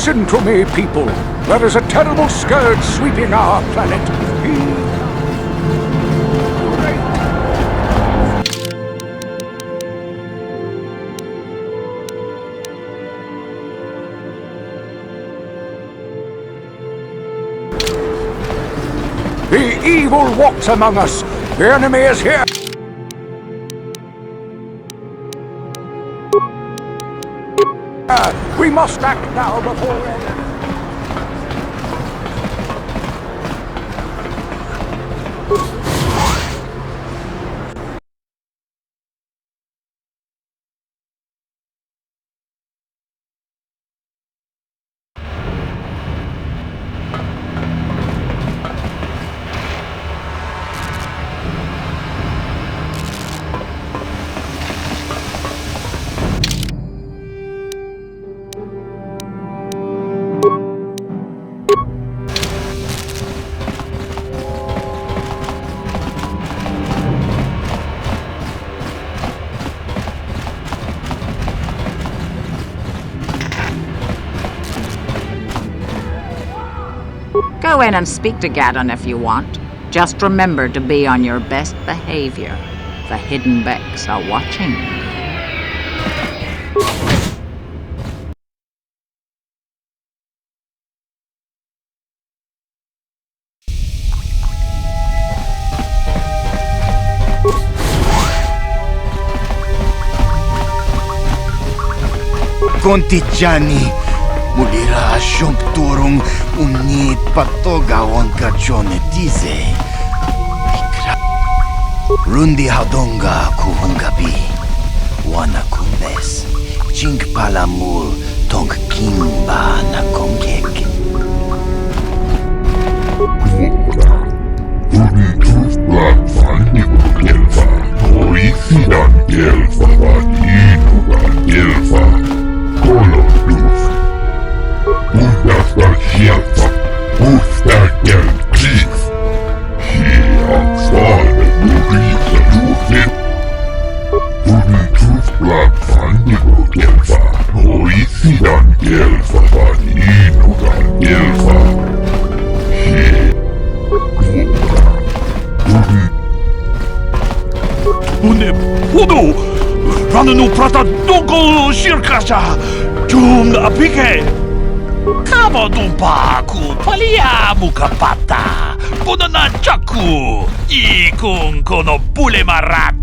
Listen to me, people. There is a terrible scourge sweeping our planet. The evil walks among us. The enemy is here. We must act now before... Go in and speak to Gaddon if you want. Just remember to be on your best behavior. The hidden Becks are watching. Contigiani, mulira asyong turong unit patogawang kachone dize. Rundi hadonga kuhungabi, wana kumbes, chink palamul tong kimba na kongek. Pudu! Rananu prata doko shirkasha! Jum apike! Kama dumpa ku palia mukapata! Bunana chaku! Ikung kono bule marat!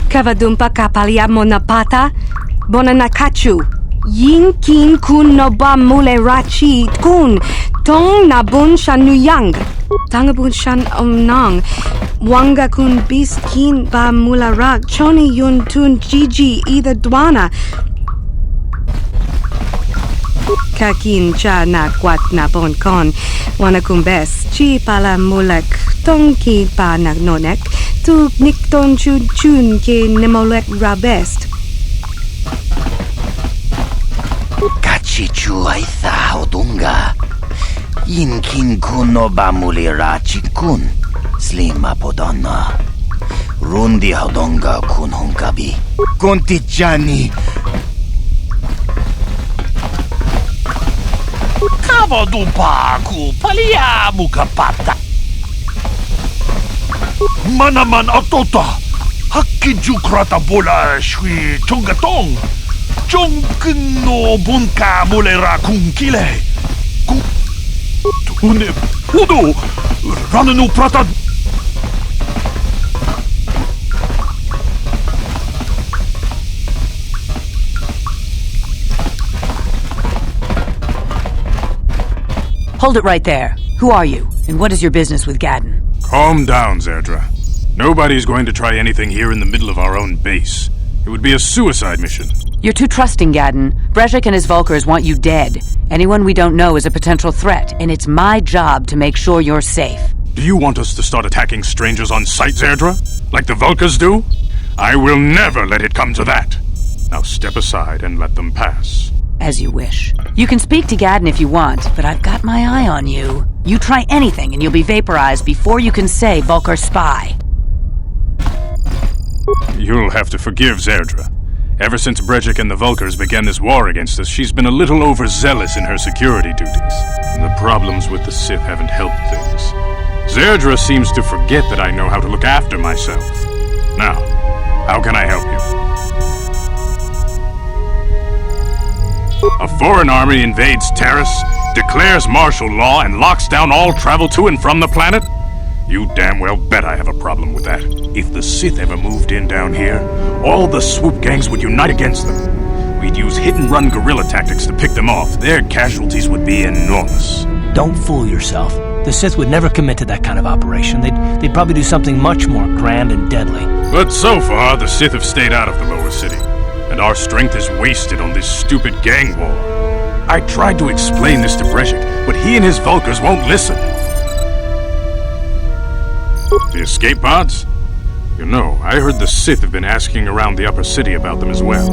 Kavadumpa kapalia monapata? Bonanakachu! Yinkin kun noba mule rachi kun! Tong nabun shanuyang! Tangabun shan omnang! Wanga kun biskin ba mularak choni yun tun jiji either dwana. Kakin cha na kwat na bon kon. Wana kumbes chi pala mulek tongki pa nagnonek. Tu nikton chun chun ke nemolek rabest. Kachi chu aitha odunga. Yinkin kuno ba mulira chikun. Slima podonna. Rundi hadonga kun hunkabi. Contigiani. Kama dumpa ku palia mukapata! Manaman atota! Hakiju krata bola shui chongatong! Chongkin no bunka mulera kunkile! Tune pudu! Rananu prata! Hold it right there. Who are you, and what is your business with Gaddon? Calm down, Zerdra. Nobody's going to try anything here in the middle of our own base. It would be a suicide mission. You're too trusting, Gaddon. Brezhik and his Vulkars want you dead. Anyone we don't know is a potential threat, and it's my job to make sure you're safe. Do you want us to start attacking strangers on sight, Zerdra? Like the Vulkars do? I will never let it come to that. Now step aside and let them pass. As you wish. You can speak to Gaddon if you want, but I've got my eye on you. You try anything and you'll be vaporized before you can say Vulkar spy. You'll have to forgive Zerdra. Ever since Brejik and the Vulkars began this war against us, she's been a little overzealous in her security duties. And the problems with the Sith haven't helped things. Zerdra seems to forget that I know how to look after myself. Now, how can I help you? A foreign army invades Terrace, declares martial law, and locks down all travel to and from the planet? You damn well bet I have a problem with that. If the Sith ever moved in down here, all the swoop gangs would unite against them. We'd use hit-and-run guerrilla tactics to pick them off. Their casualties would be enormous. Don't fool yourself. The Sith would never commit to that kind of operation. They'd probably do something much more grand and deadly. But so far, the Sith have stayed out of the lower city, and our strength is wasted on this stupid gang war. I tried to explain this to Brejik, but he and his Vulkars won't listen. The escape pods? You know, I heard the Sith have been asking around the upper city about them as well.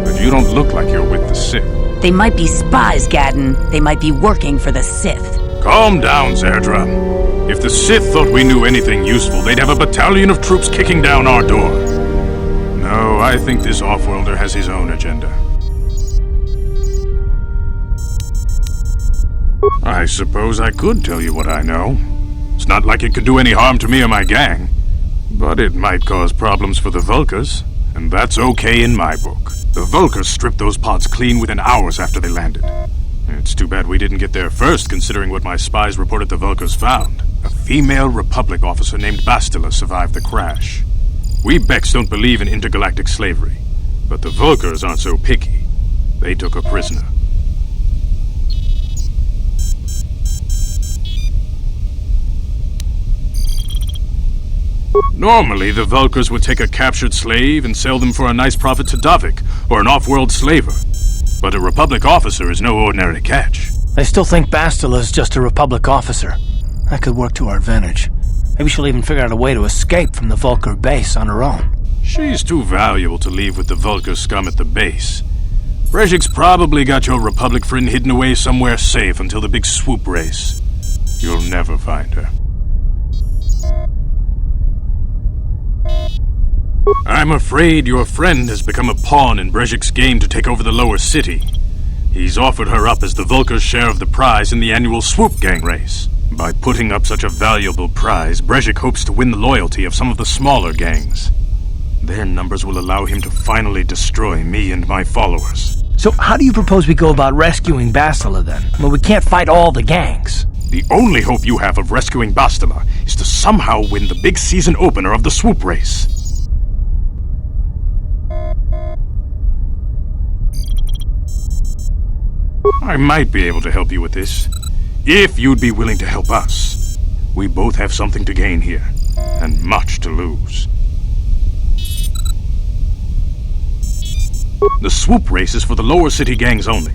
But you don't look like you're with the Sith. They might be spies, Gadden. They might be working for the Sith. Calm down, Zerdra. If the Sith thought we knew anything useful, they'd have a battalion of troops kicking down our door. No, I think this off-worlder has his own agenda. I suppose I could tell you what I know. It's not like it could do any harm to me or my gang. But it might cause problems for the Vulkars, and that's okay in my book. The Vulkars stripped those pods clean within hours after they landed. It's too bad we didn't get there first, considering what my spies reported the Vulkars found. A female Republic officer named Bastila survived the crash. We Becks don't believe in intergalactic slavery, but the Vulkars aren't so picky. They took her prisoner. Normally, the Vulkars would take a captured slave and sell them for a nice profit to Davik, or an off-world slaver. But a Republic officer is no ordinary catch. I still think Bastila's just a Republic officer. That could work to our advantage. Maybe she'll even figure out a way to escape from the Vulkar base on her own. She's too valuable to leave with the Vulkar scum at the base. Brejik's probably got your Republic friend hidden away somewhere safe until the big swoop race. You'll never find her. I'm afraid your friend has become a pawn in Brejik's game to take over the lower city. He's offered her up as the Vulkar's share of the prize in the annual swoop gang race. By putting up such a valuable prize, Brejik hopes to win the loyalty of some of the smaller gangs. Their numbers will allow him to finally destroy me and my followers. So how do you propose we go about rescuing Bastila then? Well, we can't fight all the gangs. The only hope you have of rescuing Bastila is to somehow win the big season opener of the swoop race. I might be able to help you with this, if you'd be willing to help us. We both have something to gain here, and much to lose. The swoop race is for the lower city gangs only.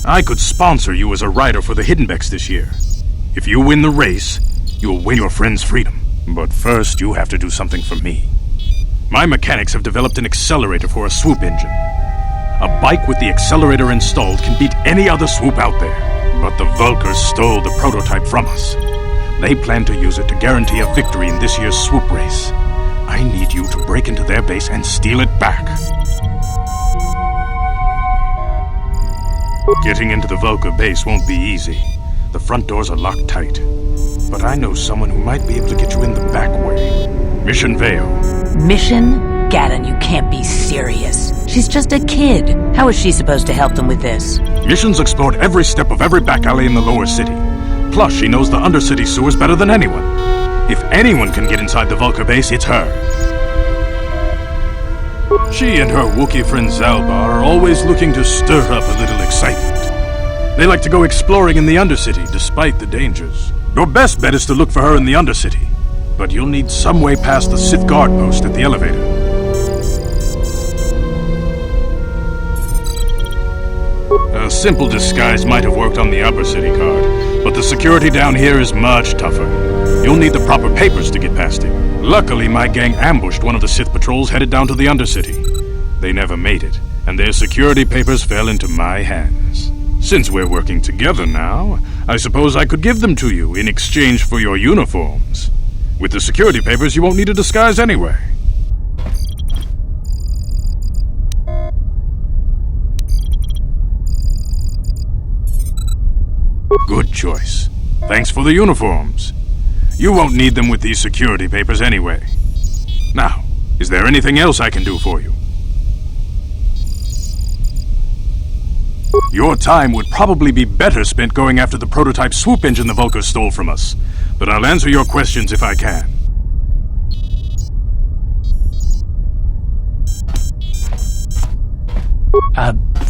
I could sponsor you as a rider for the Hiddenbecks this year. If you win the race, you'll win your friend's freedom. But first, you have to do something for me. My mechanics have developed an accelerator for a swoop engine. A bike with the accelerator installed can beat any other swoop out there. But the Vulkars stole the prototype from us. They plan to use it to guarantee a victory in this year's swoop race. I need you to break into their base and steal it back. Getting into the Vulkar base won't be easy. The front doors are locked tight. But I know someone who might be able to get you in the back way. Mission Vale. Mission? Gadden, you can't be serious. She's just a kid. How is she supposed to help them with this? Mission's explored every step of every back alley in the lower city. Plus, she knows the undercity sewers better than anyone. If anyone can get inside the Vulkar base, it's her. She and her Wookiee friend Zalbar are always looking to stir up a little excitement. They like to go exploring in the undercity, despite the dangers. Your best bet is to look for her in the undercity. But you'll need some way past the Sith guard post at the elevator. A simple disguise might have worked on the upper city card, but the security down here is much tougher. You'll need the proper papers to get past it. Luckily, my gang ambushed one of the Sith patrols headed down to the undercity. They never made it, and their security papers fell into my hands. Since we're working together now, I suppose I could give them to you in exchange for your uniforms. With the security papers, you won't need a disguise anyway. Good choice. Thanks for the uniforms. You won't need them with these security papers anyway. Now, is there anything else I can do for you? Your time would probably be better spent going after the prototype swoop engine the Vulkars stole from us, but I'll answer your questions if I can.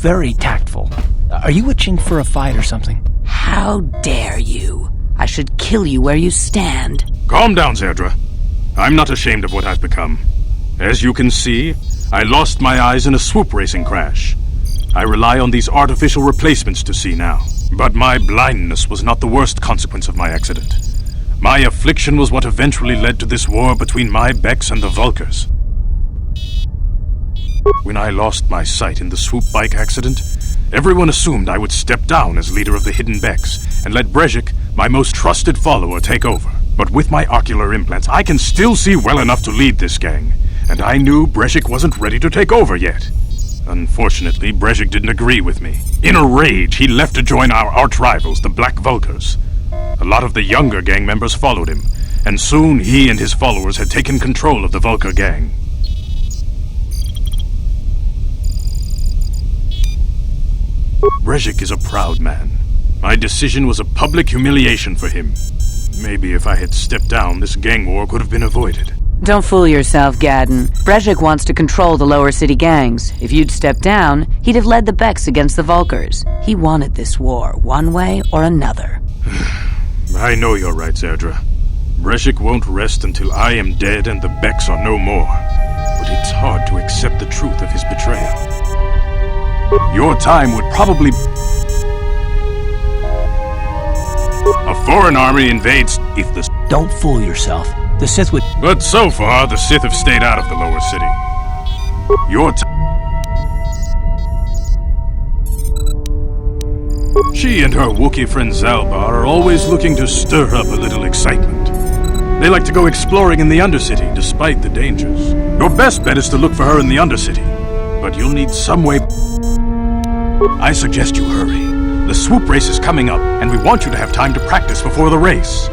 Very tactful. Are you itching for a fight or something? How dare you? I should kill you where you stand. Calm down, Zerdra. I'm not ashamed of what I've become. As you can see, I lost my eyes in a swoop racing crash. I rely on these artificial replacements to see now. But my blindness was not the worst consequence of my accident. My affliction was what eventually led to this war between my Becks and the Vulkars. When I lost my sight in the swoop bike accident, everyone assumed I would step down as leader of the Hidden Becks and let Brezhik, my most trusted follower, take over. But with my ocular implants, I can still see well enough to lead this gang, and I knew Brezhik wasn't ready to take over yet. Unfortunately, Brezhik didn't agree with me. In a rage, he left to join our arch-rivals, the Black Vulkars. A lot of the younger gang members followed him, and soon he and his followers had taken control of the Vulkar gang. Brezhik is a proud man. My decision was a public humiliation for him. Maybe if I had stepped down, this gang war could have been avoided. Don't fool yourself, Gadden. Brezhik wants to control the lower city gangs. If you'd stepped down, he'd have led the Becks against the Vulkars. He wanted this war, one way or another. I know you're right, Zerdra. Brezhik won't rest until I am dead and the Becks are no more. But it's hard to accept the truth of his betrayal. Your time would probably... A foreign army invades if the... Don't fool yourself. The Sith would... But so far, the Sith have stayed out of the lower city. Your time... She and her Wookiee friend Zalbar are always looking to stir up a little excitement. They like to go exploring in the Undercity, despite the dangers. Your best bet is to look for her in the Undercity, but you'll need some way... I suggest you hurry. The swoop race is coming up, and we want you to have time to practice before the race.